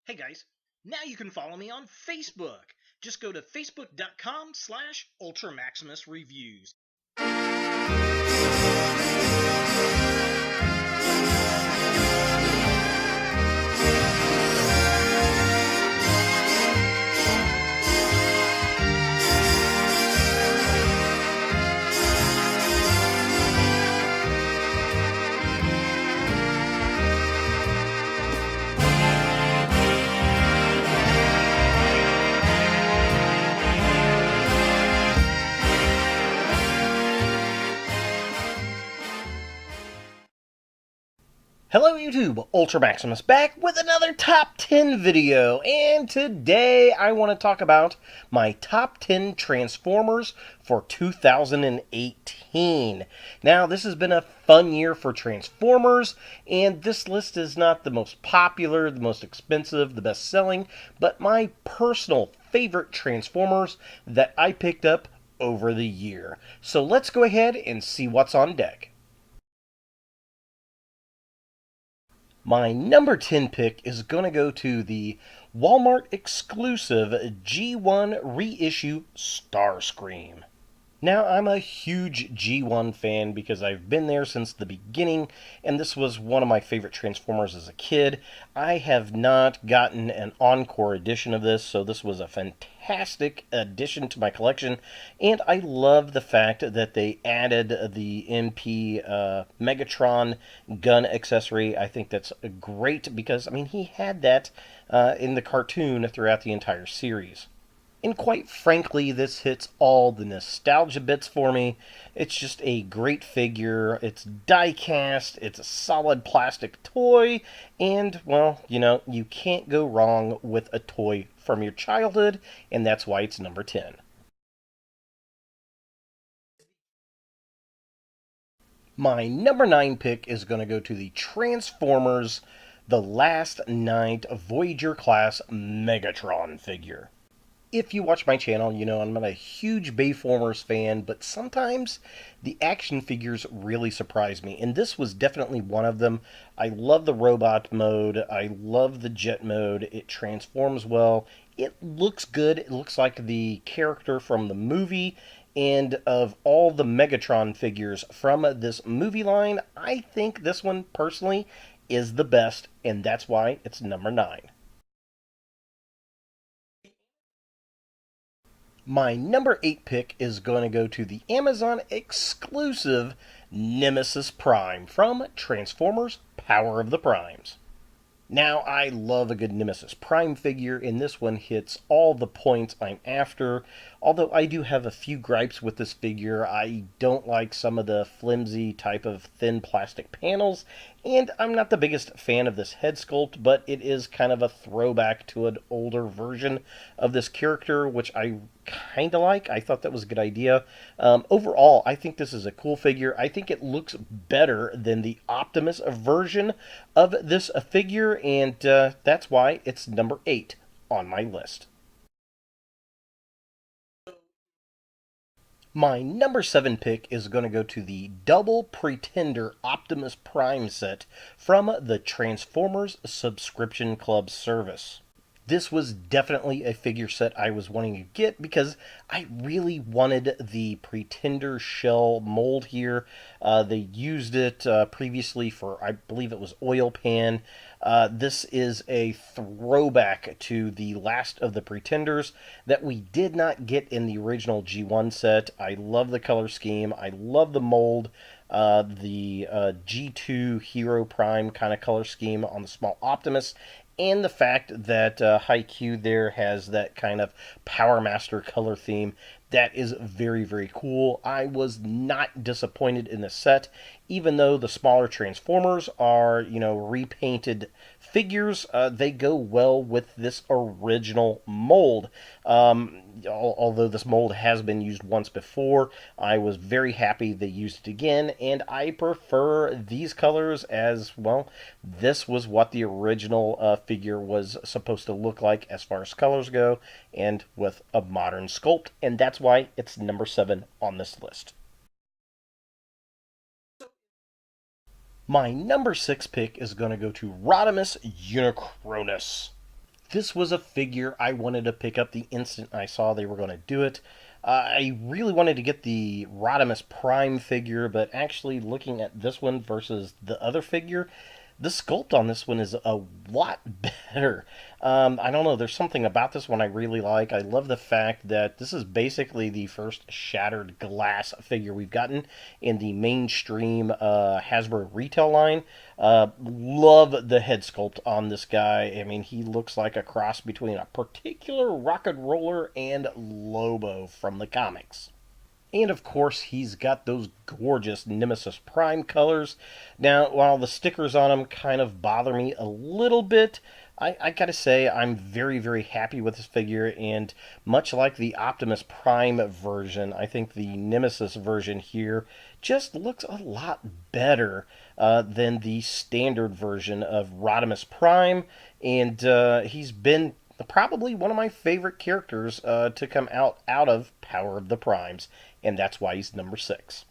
Hey guys, now you can follow me on Facebook. Just go to facebook.com/UltraMaximusReviews. Hello YouTube, Ultra Maximus back with another top 10 video, and today I want to talk about my top 10 Transformers for 2018. Now, this has been a fun year for Transformers, and this list is not the most popular, the most expensive, the best selling, but my personal favorite Transformers that I picked up over the year. So let's go ahead and see what's on deck. My number 10 pick is going to go to the Walmart exclusive G1 reissue Starscream. Now, I'm a huge G1 fan because I've been there since the beginning, and this was one of my favorite Transformers as a kid. I have not gotten an encore edition of this, so this was a fantastic addition to my collection, and I love the fact that they added the MP Megatron gun accessory. I think that's great because, I mean, he had that in the cartoon throughout the entire series. And quite frankly, this hits all the nostalgia bits for me. It's just a great figure. It's die-cast. It's a solid plastic toy. And, well, you can't go wrong with a toy from your childhood. And that's why it's number 10. My number 9 pick is going to go to the Transformers The Last Night Voyager class Megatron figure. If you watch my channel, you know I'm not a huge Bayformers fan, but sometimes the action figures really surprise me, and this was definitely one of them. I love the robot mode. I love the jet mode. It transforms well. It looks good. It looks like the character from the movie, and of all the Megatron figures from this movie line, I think this one, personally, is the best, and that's why it's number 9. My number 8 pick is going to go to the Amazon exclusive Nemesis Prime from Transformers Power of the Primes. Now, I love a good Nemesis Prime figure, and this one hits all the points I'm after. Although I do have a few gripes with this figure. I don't like some of the flimsy type of thin plastic panels, and I'm not the biggest fan of this head sculpt, but it is kind of a throwback to an older version of this character, which I kind of like. I thought that was a good idea. Overall, I think this is a cool figure. I think it looks better than the Optimus version of this figure, and that's why it's number 8 on my list. My number 7 pick is going to go to the Double Pretender Optimus Prime set from the Transformers Subscription Club service. This was definitely a figure set I was wanting to get because I really wanted the Pretender shell mold here. They used it previously for, I believe it was Oil Pan. This is a throwback to the last of the Pretenders that we did not get in the original G1 set. I love the color scheme. I love the mold. The G2 Hero Prime kind of color scheme on the small Optimus, and the fact that Haikyuu there has that kind of Power Master color theme. That is very, very cool. I was not disappointed in the set, even though the smaller Transformers are, repainted figures. They go well with this original mold. Although this mold has been used once before, I was very happy they used it again, and I prefer these colors as, well, this was what the original figure was supposed to look like as far as colors go, and with a modern sculpt, and that's why it's number 7 on this list. My number 6 pick is going to go to Rodimus Unicronus. This was a figure I wanted to pick up the instant I saw they were going to do it. I really wanted to get the Rodimus Prime figure, but actually looking at this one versus the other figure, the sculpt on this one is a lot better. I don't know, there's something about this one I really like. I love the fact that this is basically the first shattered glass figure we've gotten in the mainstream Hasbro retail line. Love the head sculpt on this guy. I mean, he looks like a cross between a particular rocket roller and Lobo from the comics. And of course, he's got those gorgeous Nemesis Prime colors. Now, while the stickers on him kind of bother me a little bit, I gotta say, I'm very, very happy with this figure. And much like the Optimus Prime version, I think the Nemesis version here just looks a lot better than the standard version of Rodimus Prime. And he's been probably one of my favorite characters to come out of Power of the Primes, and that's why he's number 6.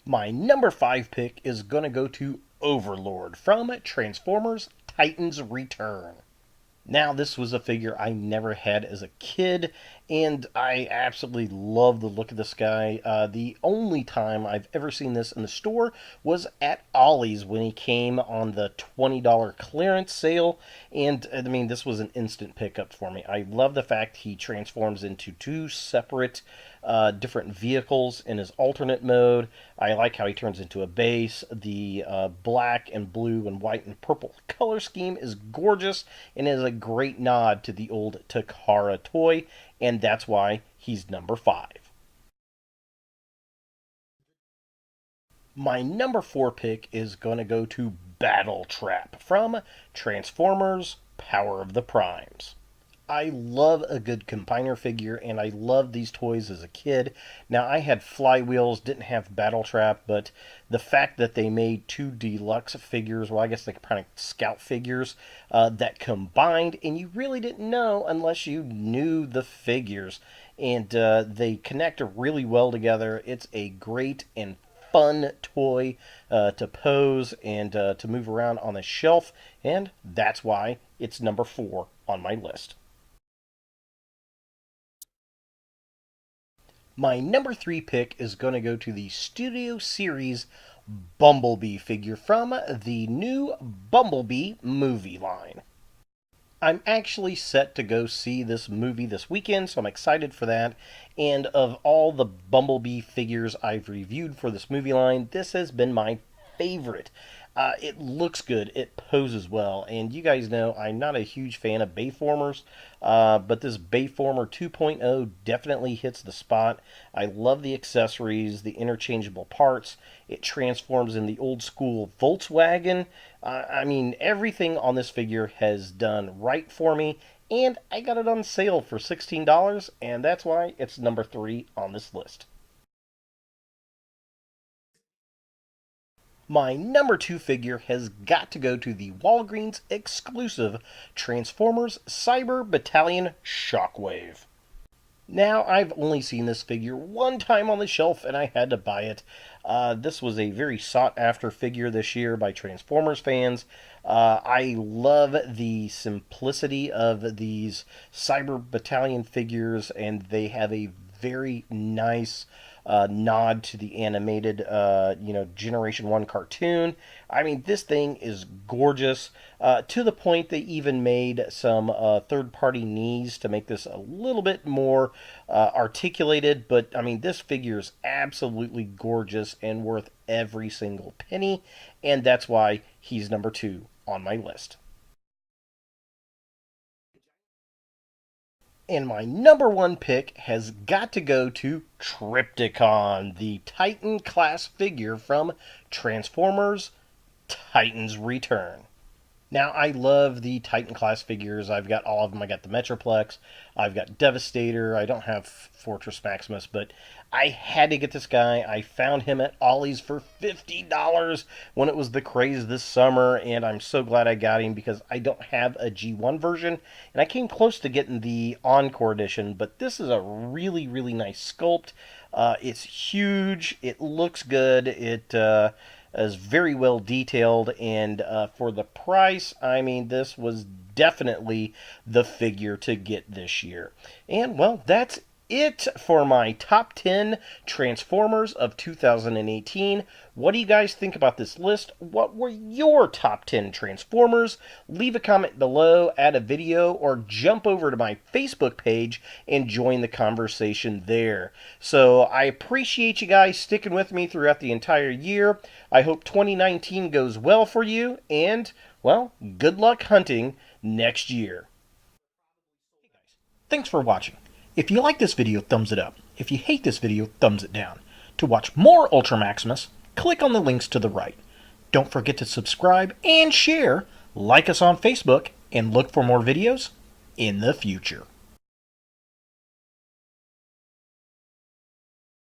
My number 5 pick is going to go to Overlord from Transformers Titans Return. Now, this was a figure I never had as a kid, and I absolutely love the look of this guy. The only time I've ever seen this in the store was at Ollie's when he came on the $20 clearance sale, and I mean, this was an instant pickup for me. I love the fact he transforms into 2 separate different vehicles in his alternate mode. I like how he turns into a base. The black and blue and white and purple color scheme is gorgeous and is a great nod to the old Takara toy, and that's why he's number 5. My number 4 pick is going to go to Battletrap from Transformers Power of the Primes. I love a good combiner figure, and I loved these toys as a kid. Now, I had Flywheels, didn't have Battletrap, but the fact that they made 2 deluxe figures, well, I guess they're kind of scout figures, that combined, and you really didn't know unless you knew the figures. And they connect really well together. It's a great and fun toy to pose and to move around on the shelf, and that's why it's number 4 on my list. My number 3 pick is going to go to the Studio Series Bumblebee figure from the new Bumblebee movie line. I'm actually set to go see this movie this weekend, so I'm excited for that. And of all the Bumblebee figures I've reviewed for this movie line, this has been my favorite. It looks good, it poses well, and you guys know I'm not a huge fan of Bayformers, but this Bayformer 2.0 definitely hits the spot. I love the accessories, the interchangeable parts. It transforms in the old school Volkswagen. I mean, everything on this figure has done right for me, and I got it on sale for $16, and that's why it's number 3 on this list. My number 2 figure has got to go to the Walgreens exclusive Transformers Cyber Battalion Shockwave. Now, I've only seen this figure one time on the shelf, and I had to buy it. This was a very sought-after figure this year by Transformers fans. I love the simplicity of these Cyber Battalion figures, and they have a very nice nod to the animated, Generation 1 cartoon. I mean, this thing is gorgeous, to the point they even made some third-party knees to make this a little bit more articulated, but, I mean, this figure is absolutely gorgeous and worth every single penny, and that's why he's number 2 on my list. And my number 1 pick has got to go to Trypticon, the Titan class figure from Transformers Titans Return. Now, I love the Titan class figures. I've got all of them. I got the Metroplex. I've got Devastator. I don't have Fortress Maximus, but I had to get this guy. I found him at Ollie's for $50 when it was the craze this summer, and I'm so glad I got him because I don't have a G1 version, and I came close to getting the Encore edition, but this is a really, really nice sculpt. It's huge. It looks good. is very well detailed, and for the price, I mean, this was definitely the figure to get this year. And well, that's it for my top 10 Transformers of 2018. What do you guys think about this list? What were your top 10 Transformers? Leave a comment below, add a video, or jump over to my Facebook page and join the conversation there. So I appreciate you guys sticking with me throughout the entire year. I hope 2019 goes well for you, and, well, good luck hunting next year. Thanks for watching. If you like this video, thumbs it up. If you hate this video, thumbs it down. To watch more Ultra Maximus, click on the links to the right. Don't forget to subscribe and share, like us on Facebook, and look for more videos in the future.